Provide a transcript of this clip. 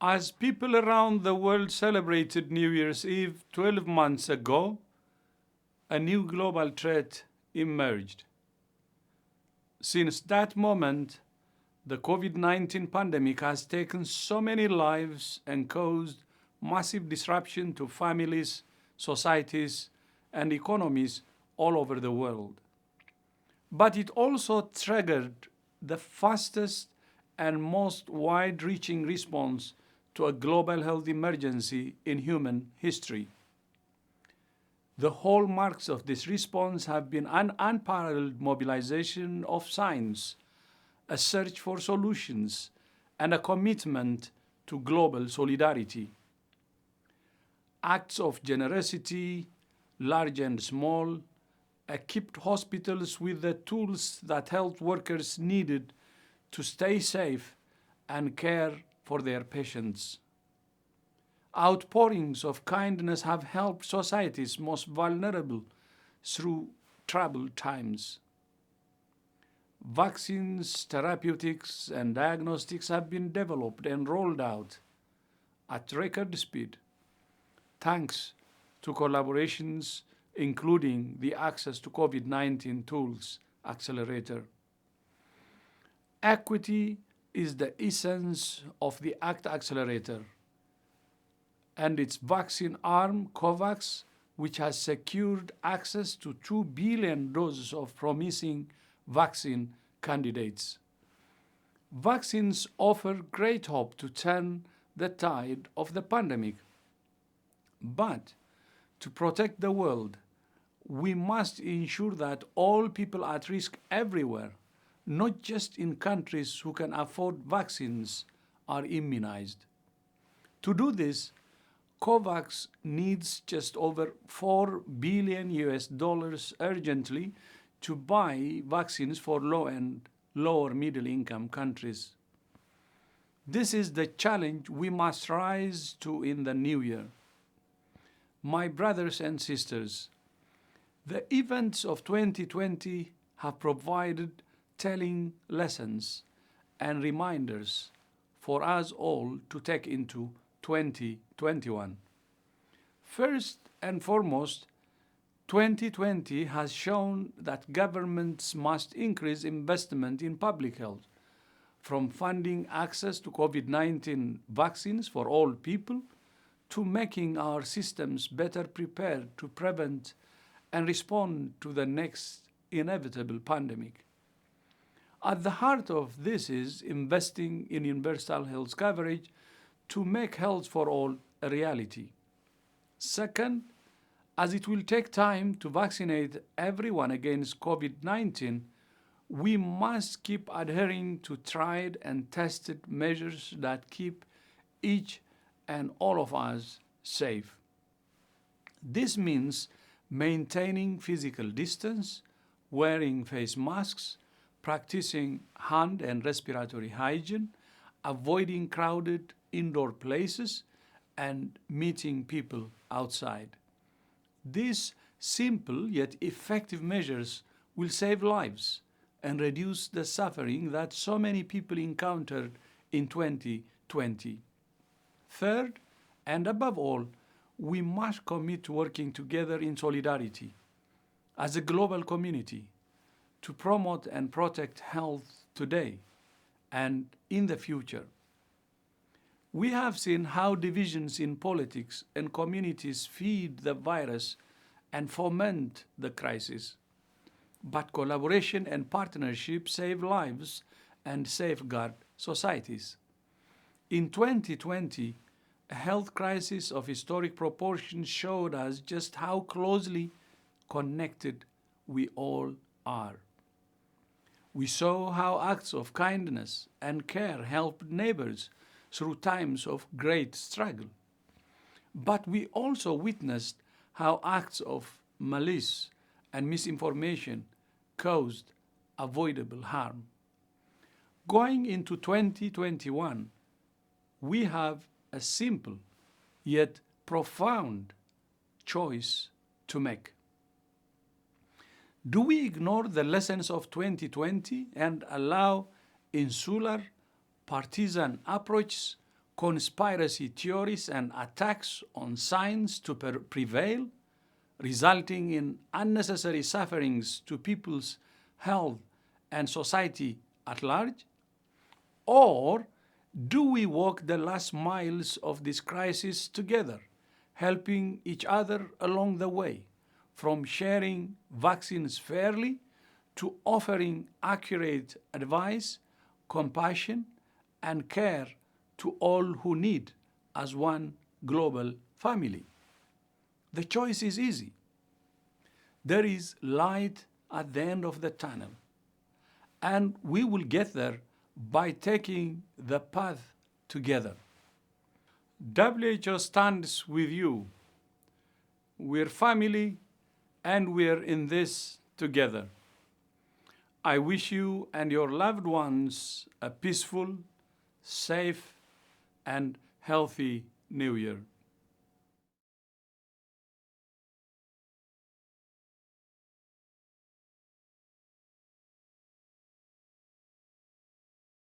As people around the world celebrated New Year's Eve 12 months ago, a new global threat emerged. Since that moment, the COVID-19 pandemic has taken so many lives and caused massive disruption to families, societies, and economies all over the world. But it also triggered the fastest and most wide-reaching response to a global health emergency in human history. The hallmarks of this response have been an unparalleled mobilization of science, a search for solutions, and a commitment to global solidarity. Acts of generosity, large and small, equipped hospitals with the tools that health workers needed to stay safe and care for their patients. Outpourings of kindness have helped societies most vulnerable through troubled times. Vaccines, therapeutics, and diagnostics have been developed and rolled out at record speed, thanks to collaborations including the Access to COVID-19 Tools Accelerator. Equity is the essence of the ACT Accelerator and its vaccine arm, COVAX, which has secured access to 2 billion doses of promising vaccine candidates. Vaccines offer great hope to turn the tide of the pandemic. But to protect the world, we must ensure that all people at risk everywhere, not just in countries who can afford vaccines, are immunized. To do this, COVAX needs just over $4 billion urgently to buy vaccines for low and lower middle income countries. This is the challenge we must rise to in the new year. My brothers and sisters, the events of 2020 have provided telling lessons and reminders for us all to take into 2021. First and foremost, 2020 has shown that governments must increase investment in public health, from funding access to COVID-19 vaccines for all people to making our systems better prepared to prevent and respond to the next inevitable pandemic. At the heart of this is investing in universal health coverage to make health for all a reality. Second, as it will take time to vaccinate everyone against COVID-19, we must keep adhering to tried and tested measures that keep each and all of us safe. This means maintaining physical distance, wearing face masks, practicing hand and respiratory hygiene, avoiding crowded indoor places, and meeting people outside. These simple yet effective measures will save lives and reduce the suffering that so many people encountered in 2020. Third, and above all, we must commit to working together in solidarity as a global community to promote and protect health today and in the future. We have seen how divisions in politics and communities feed the virus and foment the crisis. But collaboration and partnership save lives and safeguard societies. In 2020, a health crisis of historic proportions showed us just how closely connected we all are. We saw how acts of kindness and care helped neighbors through times of great struggle. But we also witnessed how acts of malice and misinformation caused avoidable harm. Going into 2021, we have a simple yet profound choice to make. Do we ignore the lessons of 2020 and allow insular, partisan approaches conspiracy theories and attacks on science to prevail, resulting in unnecessary sufferings to people's health and society at large? Or do we walk the last miles of this crisis together, helping each other along the way, from sharing vaccines fairly to offering accurate advice, compassion, and care to all who need as one global family? The choice is easy. There is light at the end of the tunnel, and we will get there by taking the path together. WHO stands with you. We're family, and we're in this together. I wish you and your loved ones a peaceful, safe, and healthy New Year.